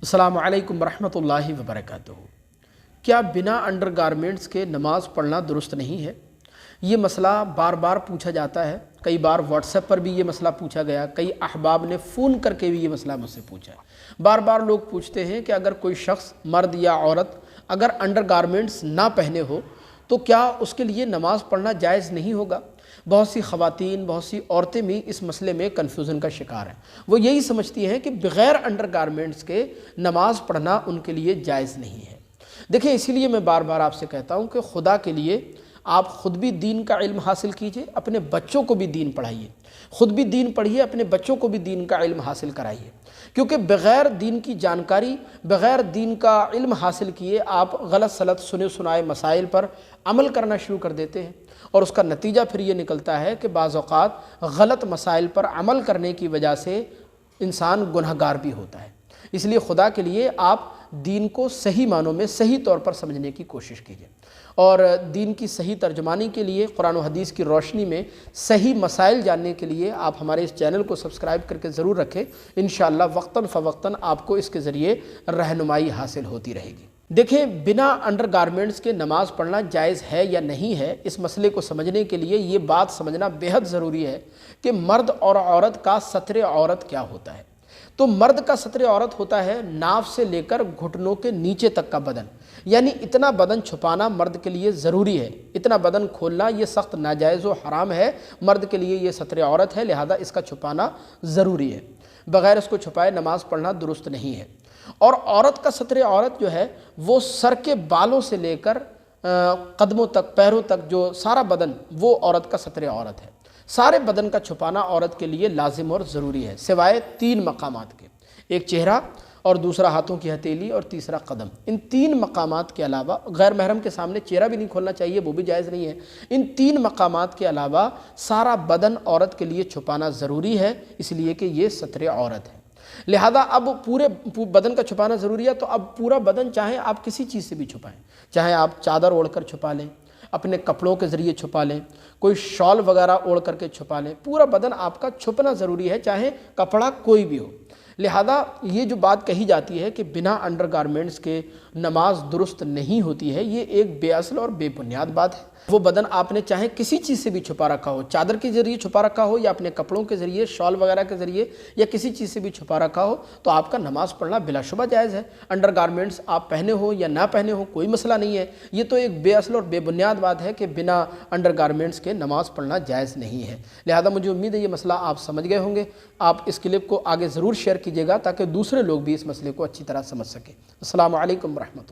السلام علیکم ورحمۃ اللہ وبرکاتہ۔ کیا بنا انڈر گارمنٹس کے نماز پڑھنا درست نہیں ہے؟ یہ مسئلہ بار بار پوچھا جاتا ہے۔ کئی بار واٹس ایپ پر بھی یہ مسئلہ پوچھا گیا، کئی احباب نے فون کر کے بھی یہ مسئلہ مجھ سے پوچھا ہے۔ بار بار لوگ پوچھتے ہیں کہ اگر کوئی شخص مرد یا عورت اگر انڈر گارمنٹس نہ پہنے ہو تو کیا اس کے لیے نماز پڑھنا جائز نہیں ہوگا؟ بہت سی خواتین، بہت سی عورتیں بھی اس مسئلے میں کنفیوژن کا شکار ہیں۔ وہ یہی سمجھتی ہیں کہ بغیر انڈر گارمنٹس کے نماز پڑھنا ان کے لیے جائز نہیں ہے۔ دیکھیں، اسی لیے میں بار بار آپ سے کہتا ہوں کہ خدا کے لیے آپ خود بھی دین کا علم حاصل کیجئے، اپنے بچوں کو بھی دین پڑھائیے، خود بھی دین پڑھیے، اپنے بچوں کو بھی دین کا علم حاصل کرائیے، کیونکہ بغیر دین کی جانکاری، بغیر دین کا علم حاصل کیے آپ غلط سلط سنے سنائے مسائل پر عمل کرنا شروع کر دیتے ہیں، اور اس کا نتیجہ پھر یہ نکلتا ہے کہ بعض اوقات غلط مسائل پر عمل کرنے کی وجہ سے انسان گنہگار بھی ہوتا ہے۔ اس لیے خدا کے لیے آپ دین کو صحیح معنوں میں صحیح طور پر سمجھنے کی کوشش کیجیے، اور دین کی صحیح ترجمانی کے لیے، قرآن و حدیث کی روشنی میں صحیح مسائل جاننے کے لیے آپ ہمارے اس چینل کو سبسکرائب کر کے ضرور رکھیں۔ انشاءاللہ وقتاً فوقتاً آپ کو اس کے ذریعے رہنمائی حاصل ہوتی رہے گی۔ دیکھیں، بنا انڈر گارمنٹس کے نماز پڑھنا جائز ہے یا نہیں ہے، اس مسئلے کو سمجھنے کے لیے یہ بات سمجھنا بیحد ضروری ہے کہ مرد اور عورت کا ستر عورت کیا ہوتا ہے۔ تو مرد کا ستر عورت ہوتا ہے ناف سے لے کر گھٹنوں کے نیچے تک کا بدن، یعنی اتنا بدن چھپانا مرد کے لیے ضروری ہے۔ اتنا بدن کھولنا یہ سخت ناجائز و حرام ہے، مرد کے لیے یہ ستر عورت ہے، لہذا اس کا چھپانا ضروری ہے۔ بغیر اس کو چھپائے نماز پڑھنا درست نہیں ہے۔ اور عورت کا ستر عورت جو ہے وہ سر کے بالوں سے لے کر قدموں تک، پیروں تک جو سارا بدن، وہ عورت کا ستر عورت ہے۔ سارے بدن کا چھپانا عورت کے لیے لازم اور ضروری ہے، سوائے تین مقامات کے: ایک چہرہ، اور دوسرا ہاتھوں کی ہتھیلی، اور تیسرا قدم۔ ان تین مقامات کے علاوہ غیر محرم کے سامنے چہرہ بھی نہیں کھولنا چاہیے، وہ بھی جائز نہیں ہے۔ ان تین مقامات کے علاوہ سارا بدن عورت کے لیے چھپانا ضروری ہے، اس لیے کہ یہ ستر عورت ہے۔ لہذا اب پورے بدن کا چھپانا ضروری ہے، تو اب پورا بدن چاہے آپ کسی چیز سے بھی چھپائیں، چاہے آپ چادر اوڑھ کر چھپا لیں، اپنے کپڑوں کے ذریعے چھپا لیں، کوئی شال وغیرہ اوڑھ کر کے چھپا لیں، پورا بدن آپ کا چھپنا ضروری ہے، چاہے کپڑا کوئی بھی ہو۔ لہذا یہ جو بات کہی جاتی ہے کہ بنا انڈر گارمنٹس کے نماز درست نہیں ہوتی ہے، یہ ایک بے اصل اور بے بنیاد بات ہے۔ وہ بدن آپ نے چاہے کسی چیز سے بھی چھپا رکھا ہو، چادر کے ذریعے چھپا رکھا ہو، یا اپنے کپڑوں کے ذریعے، شال وغیرہ کے ذریعے، یا کسی چیز سے بھی چھپا رکھا ہو، تو آپ کا نماز پڑھنا بلا شبہ جائز ہے۔ انڈر گارمنٹس آپ پہنے ہو یا نہ پہنے ہو کوئی مسئلہ نہیں ہے۔ یہ تو ایک بے اصل اور بے بنیاد بات ہے کہ بنا انڈر گارمنٹس کے نماز پڑھنا جائز نہیں ہے۔ لہذا مجھے امید ہے یہ مسئلہ آپ سمجھ گئے ہوں گے۔ آپ اس کلپ کو آگے ضرور شیئر کیجیے گا تاکہ دوسرے لوگ بھی اس مسئلے کو اچھی طرح سمجھ سکیں۔ السلام علیکم ورحمۃ اللہ۔